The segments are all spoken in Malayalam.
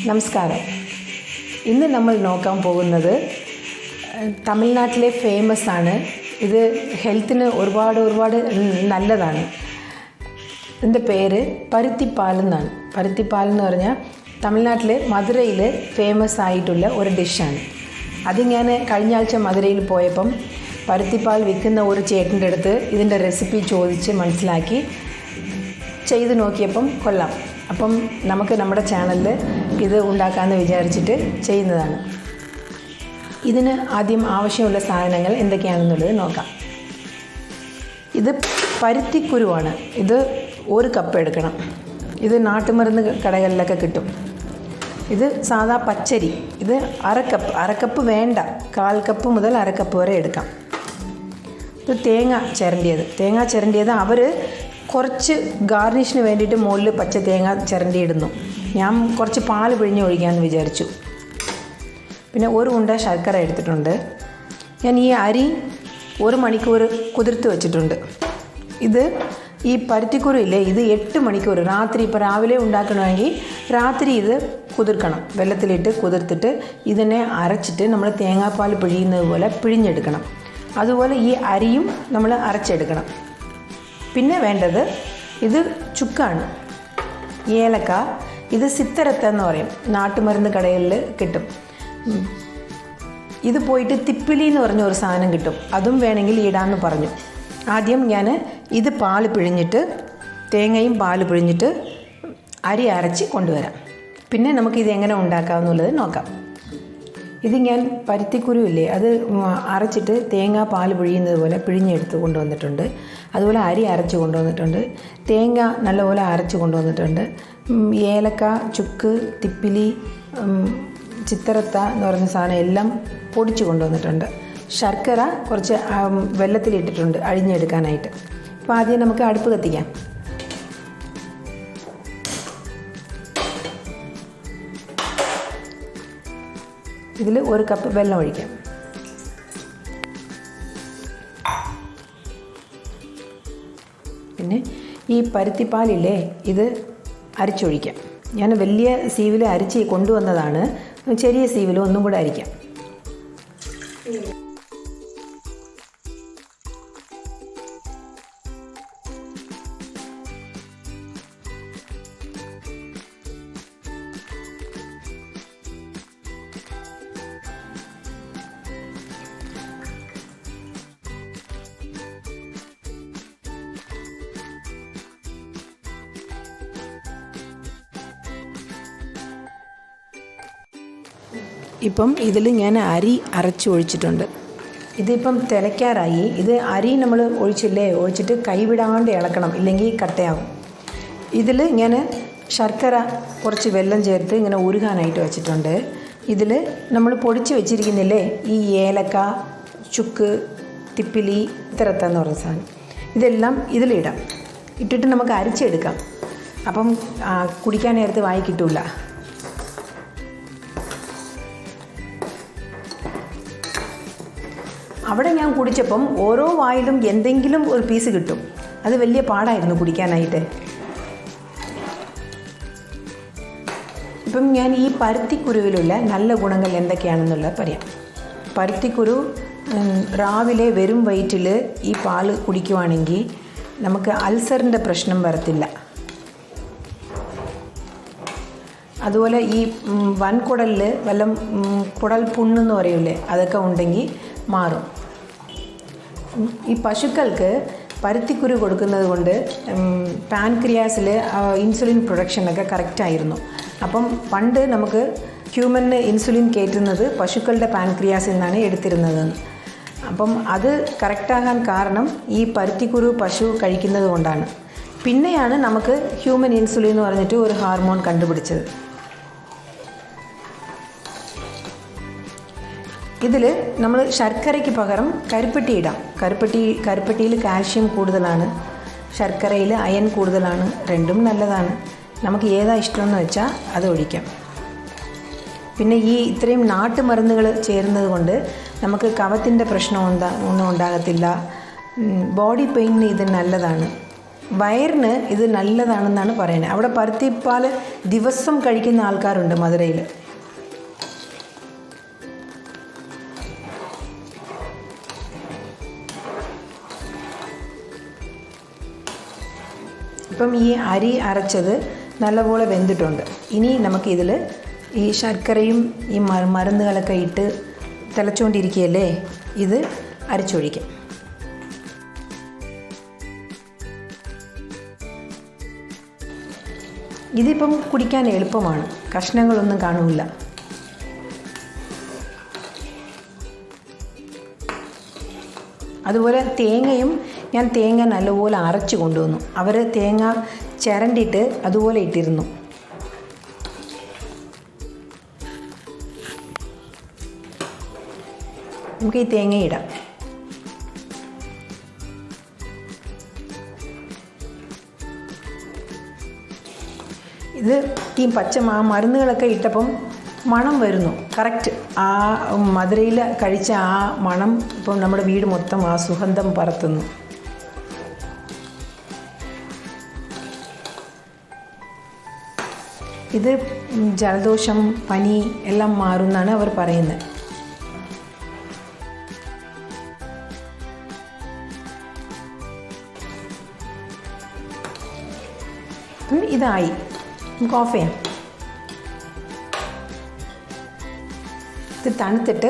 നമസ്കാരം. ഇന്ന് നമ്മൾ നോക്കാൻ പോകുന്നത് തമിഴ്നാട്ടിലെ ഫേമസ് ആണ്. ഇത് ഹെൽത്തിന് ഒരുപാട് നല്ലതാണ്. ഇതിൻ്റെ പേര് പരുത്തിപ്പാൽ എന്നാണ്. പരുത്തിപ്പാൽ എന്ന് പറഞ്ഞാൽ തമിഴ്നാട്ടിൽ മധുരയിൽ ഫേമസ് ആയിട്ടുള്ള ഒരു ഡിഷാണ്. അത് ഞാൻ കഴിഞ്ഞ ആഴ്ച മധുരയിൽ പോയപ്പം പരുത്തിപ്പാൽ വിൽക്കുന്ന ഒരു ചേട്ടൻ്റെ അടുത്ത് ഇതിൻ്റെ റെസിപ്പി ചോദിച്ച് മനസ്സിലാക്കി ചെയ്ത് നോക്കിയപ്പം കൊള്ളാം. അപ്പം നമുക്ക് നമ്മുടെ ചാനലിൽ ഇത് ഉണ്ടാക്കാമെന്ന് വിചാരിച്ചിട്ട് ചെയ്യുന്നതാണ്. ഇതിന് ആദ്യം ആവശ്യമുള്ള സാധനങ്ങൾ എന്തൊക്കെയാണെന്നുള്ളത് നോക്കാം. ഇത് പരുത്തിക്കുരുവാണ്. ഇത് 1 കപ്പ് എടുക്കണം. ഇത് നാട്ടുമരുന്ന് കടകളിലൊക്കെ കിട്ടും. ഇത് സാധാ പച്ചരി. ഇത് അരക്കപ്പ് വേണ്ട, 1/4 കപ്പ് മുതൽ അരക്കപ്പ് വരെ എടുക്കാം. ഇത് തേങ്ങ ചിരണ്ടിയത് അവർ കുറച്ച് ഗാർണിഷിന് വേണ്ടിയിട്ട് മുകളിൽ പച്ച തേങ്ങ ചിരണ്ടിയിടുന്നു. ഞാൻ കുറച്ച് പാൽ പിഴിഞ്ഞ് ഒഴിക്കാമെന്ന് വിചാരിച്ചു. പിന്നെ 1 ഉണ്ട ശർക്കര എടുത്തിട്ടുണ്ട്. ഞാൻ ഈ അരി 1 മണിക്കൂർ കുതിർത്ത് വെച്ചിട്ടുണ്ട്. ഇത് ഈ പരുത്തിക്കുരു ഇല്ലേ, ഇത് 8 മണിക്കൂർ രാത്രി, ഇപ്പോൾ രാവിലെ ഉണ്ടാക്കണമെങ്കിൽ രാത്രി ഇത് കുതിർക്കണം. വെള്ളത്തിലിട്ട് കുതിർത്തിട്ട് ഇതിനെ അരച്ചിട്ട് നമ്മൾ തേങ്ങാപ്പാൽ പിഴിയുന്നത് പോലെ പിഴിഞ്ഞെടുക്കണം. അതുപോലെ ഈ അരിയും നമ്മൾ അരച്ചെടുക്കണം. പിന്നെ വേണ്ടത് ഇത് ചുക്കാണ്, ഏലക്ക. ഇത് സിത്തരത്ത എന്ന് പറയും, നാട്ടുമരുന്ന് കടകളിൽ കിട്ടും. ഇത് പോയിട്ട് തിപ്പിലി എന്ന് പറഞ്ഞ ഒരു സാധനം കിട്ടും, അതും വേണമെങ്കിൽ ഇടാമെന്ന് പറഞ്ഞു. ആദ്യം ഞാൻ ഇത് പാൽ പിഴിഞ്ഞിട്ട്, തേങ്ങയും പാൽ പിഴിഞ്ഞിട്ട് അരി അരച്ച് കൊണ്ടുവരാം. പിന്നെ നമുക്കിത് എങ്ങനെ ഉണ്ടാക്കാമെന്നുള്ളത് നോക്കാം. ഇത് ഞാൻ പരുത്തിക്കുരു ഇല്ലേ, അത് അരച്ചിട്ട് തേങ്ങ പാൽ പിഴിയുന്നത് പോലെ പിഴിഞ്ഞെടുത്ത് കൊണ്ടുവന്നിട്ടുണ്ട്. അതുപോലെ അരി അരച്ച് കൊണ്ടുവന്നിട്ടുണ്ട്. തേങ്ങ നല്ലപോലെ അരച്ച് കൊണ്ടുവന്നിട്ടുണ്ട്. ഏലക്ക, ചുക്ക്, തിപ്പിലി, ചിത്തരത്ത എന്ന് പറയുന്ന സാധനം എല്ലാം പൊടിച്ച് കൊണ്ടുവന്നിട്ടുണ്ട്. ശർക്കര കുറച്ച് വെള്ളത്തിലിട്ടിട്ടുണ്ട് അഴിഞ്ഞെടുക്കാനായിട്ട്. അപ്പോൾ ആദ്യം നമുക്ക് അടുപ്പ് കത്തിക്കാം. ഇതിൽ 1 കപ്പ് വെള്ളം ഒഴിക്കാം. പിന്നെ ഈ പരുത്തിപ്പാലില്ലേ, ഇത് അരിച്ചൊഴിക്കാം. ഞാൻ വലിയ സീവിൽ അരിച്ച് കൊണ്ടുവന്നതാണ്. ചെറിയ സീവിൽ ഒന്നും കൂടെ അരിക്കാം. ഇപ്പം ഇതിൽ ഞാൻ അരി അരച്ചൊഴിച്ചിട്ടുണ്ട്. ഇതിപ്പം തിളയ്ക്കാറായി. ഇത് അരി നമ്മൾ ഒഴിച്ചിട്ട് കൈവിടാണ്ട് ഇളക്കണം, ഇല്ലെങ്കിൽ കട്ടയാവും. ഇതിൽ ഞാൻ ശർക്കര കുറച്ച് വെള്ളം ചേർത്ത് ഇങ്ങനെ ഉരുകാനായിട്ട് വെച്ചിട്ടുണ്ട്. ഇതിൽ നമ്മൾ പൊടിച്ച് വെച്ചിരിക്കുന്നില്ലേ, ഈ ഏലക്ക, ചുക്ക്, തിപ്പിലി, ഇത്തരത്ത എന്ന് പറയുന്ന സാധനം, ഇതെല്ലാം ഇതിലിടാം. ഇട്ടിട്ട് നമുക്ക് അരിച്ചെടുക്കാം. അപ്പം കുടിക്കാൻ നേരത്ത് വായി കിട്ടില്ല. അവിടെ ഞാൻ കുടിച്ചപ്പം ഓരോ വായിലും എന്തെങ്കിലും ഒരു പീസ് കിട്ടും. അത് വലിയ പാടായിരുന്നു കുടിക്കാനായിട്ട്. ഇപ്പം ഞാൻ ഈ പരുത്തിക്കുരുവിലുള്ള നല്ല ഗുണങ്ങൾ എന്തൊക്കെയാണെന്നുള്ളത് പറയാം. പരുത്തിക്കുരു രാവിലെ വെറും വയറ്റിൽ ഈ പാൽ കുടിക്കുവാണെങ്കിൽ നമുക്ക് അൾസറിൻ്റെ പ്രശ്നം വരത്തില്ല. അതുപോലെ ഈ വൻകുടലിൽ വല്ലം കുടൽ പുണ്ണെന്ന് പറയില്ലേ, അതൊക്കെ ഉണ്ടെങ്കിൽ മാറും. ഈ പശുക്കൾക്ക് പരുത്തിക്കുരു കൊടുക്കുന്നത് കൊണ്ട് പാൻക്രിയാസിൽ ഇൻസുലിൻ പ്രൊഡക്ഷനൊക്കെ കറക്റ്റായിരുന്നു. അപ്പം പണ്ട് നമുക്ക് ഹ്യൂമന് ഇൻസുലിൻ കയറ്റുന്നത് പശുക്കളുടെ പാൻക്രിയാസിൽ നിന്നാണ് എടുത്തിരുന്നത്. അപ്പം അത് കറക്റ്റാകാൻ കാരണം ഈ പരുത്തിക്കുരു പശു കഴിക്കുന്നത് കൊണ്ടാണ്. പിന്നെയാണ് നമുക്ക് ഹ്യൂമൻ ഇൻസുലിൻ എന്ന് പറഞ്ഞിട്ട് ഒരു ഹാർമോൺ കണ്ടുപിടിച്ചത്. ഇതിൽ നമ്മൾ ശർക്കരയ്ക്ക് പകരം കരിപ്പെട്ടി ഇടാം. കരിപ്പെട്ടിയിൽ കാൽഷ്യം കൂടുതലാണ്, ശർക്കരയിൽ അയൺ കൂടുതലാണ്. രണ്ടും നല്ലതാണ്. നമുക്ക് ഏതാ ഇഷ്ടമെന്ന് വെച്ചാൽ അത് ഒഴിക്കാം. പിന്നെ ഈ ഇത്രയും നാട്ടുമരുന്നുകൾ ചേരുന്നത് കൊണ്ട് നമുക്ക് കഫത്തിൻ്റെ പ്രശ്നം ഒന്നും ഉണ്ടാകത്തില്ല. ബോഡി പെയിനിന് ഇത് നല്ലതാണ്. വയറിന് ഇത് നല്ലതാണെന്നാണ് പറയുന്നത്. അവിടെ പരുത്തിപ്പാൽ ദിവസം കഴിക്കുന്ന ആൾക്കാരുണ്ട് മധുരയിൽ. ഇപ്പം ഈ അരി അരച്ചത് നല്ലപോലെ വെന്തിട്ടുണ്ട്. ഇനി നമുക്കിതിൽ ഈ ശർക്കരയും ഈ മരുന്നുകളൊക്കെ ഇട്ട് തിളച്ചുകൊണ്ടിരിക്കുകയല്ലേ, ഇത് അരച്ചൊഴിക്കാം. ഇതിപ്പം കുടിക്കാൻ എളുപ്പമാണ്, കഷ്ണങ്ങളൊന്നും കാണില്ല. അതുപോലെ തേങ്ങയും ഞാൻ തേങ്ങ നല്ലപോലെ അരച്ച് കൊണ്ടുവന്നു. അവർ തേങ്ങ ചിരണ്ടിയിട്ട് അതുപോലെ ഇട്ടിരുന്നു. നമുക്ക് ഈ തേങ്ങ ഇടാം. ഇത് ഈ മരുന്നുകളൊക്കെ ഇട്ടപ്പം മണം വരുന്നു കറക്റ്റ്. ആ മധുരയിൽ കഴിച്ച ആ മണം ഇപ്പം നമ്മുടെ വീട് മൊത്തം ആ സുഗന്ധം പരത്തുന്നു. ഇത് ജലദോഷം പനി എല്ലാം മാറുമെന്നാണ് അവർ പറയുന്നത്. ഇതായി, നമുക്ക് ഓഫ് ചെയ്യാം. ഇത് തണുത്തിട്ട്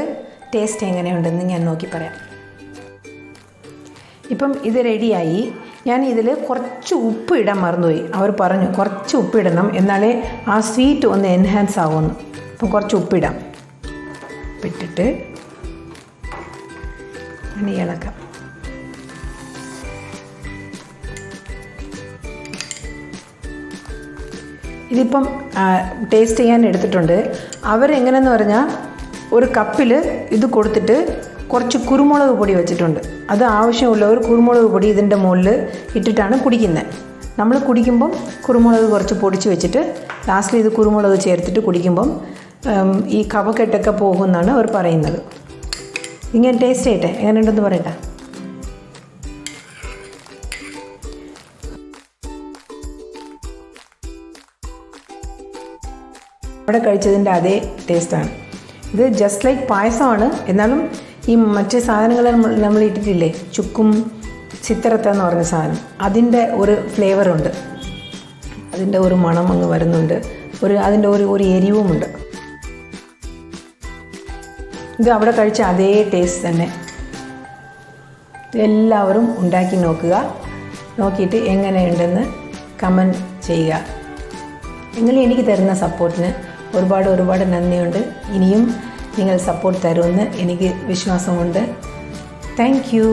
ടേസ്റ്റ് എങ്ങനെയുണ്ടെന്ന് ഞാൻ നോക്കി പറയാം. ഇപ്പം ഇത് റെഡിയായി. ഞാൻ ഇതിൽ കുറച്ച് ഉപ്പ് ഇടാൻ മറന്നുപോയി. അവർ പറഞ്ഞു കുറച്ച് ഉപ്പിടണം, എന്നാലേ ആ സ്വീറ്റ് ഒന്ന് എൻഹാൻസ് ആവുമെന്ന്. അപ്പം കുറച്ച് ഉപ്പിടാം. ഉപ്പിട്ടിട്ട് അങ്ങനെ ഇളക്കാം. ഇതിപ്പം ടേസ്റ്റ് ചെയ്യാൻ എടുത്തിട്ടുണ്ട്. അവരെങ്ങനെയെന്ന് പറഞ്ഞാൽ ഒരു കപ്പിൽ ഇത് കൊടുത്തിട്ട് കുറച്ച് കുരുമുളക് പൊടി വെച്ചിട്ടുണ്ട്. അത് ആവശ്യമുള്ളവർ കുരുമുളക് പൊടി ഇതിൻ്റെ മുകളിൽ ഇട്ടിട്ടാണ് കുടിക്കുന്നത്. നമ്മൾ കുടിക്കുമ്പം കുരുമുളക് കുറച്ച് പൊടിച്ച് വെച്ചിട്ട് ലാസ്റ്റിൽ ഇത് കുരുമുളക് ചേർത്തിട്ട് കുടിക്കുമ്പം ഈ കഫക്കെട്ടൊക്കെ പോകുമെന്നാണ് അവർ പറയുന്നത്. ഇങ്ങനെ ടേസ്റ്റ് ചെയ്യട്ടെ, എങ്ങനെയുണ്ടെന്ന് പറയട്ടെ. അവിടെ കഴിച്ചതിൻ്റെ അതേ ടേസ്റ്റാണ്. ഇത് ജസ്റ്റ് ലൈക്ക് പായസമാണ്. എന്നാലും ഈ മറ്റ് സാധനങ്ങൾ നമ്മൾ ഇട്ടിട്ടില്ലേ, ചുക്കും ചിത്തരത്ത എന്ന് പറഞ്ഞ സാധനം, അതിൻ്റെ ഒരു ഫ്ലേവറുണ്ട്, അതിൻ്റെ ഒരു മണം അങ്ങ് വരുന്നുണ്ട്, അതിൻ്റെ ഒരു എരിവുമുണ്ട്. ഇത് അവിടെ കഴിച്ച അതേ ടേസ്റ്റ് തന്നെ. എല്ലാവരും ഉണ്ടാക്കി നോക്കുക. നോക്കിയിട്ട് എങ്ങനെയുണ്ടെന്ന് കമൻറ്റ് ചെയ്യുക. നിങ്ങൾ എനിക്ക് തരുന്ന സപ്പോർട്ടിന് ഒരുപാട് നന്ദിയുണ്ട്. ഇനിയും നിങ്ങൾ സപ്പോർട്ട് തരുമെന്ന് എനിക്ക് വിശ്വാസമുണ്ട്. Thank you.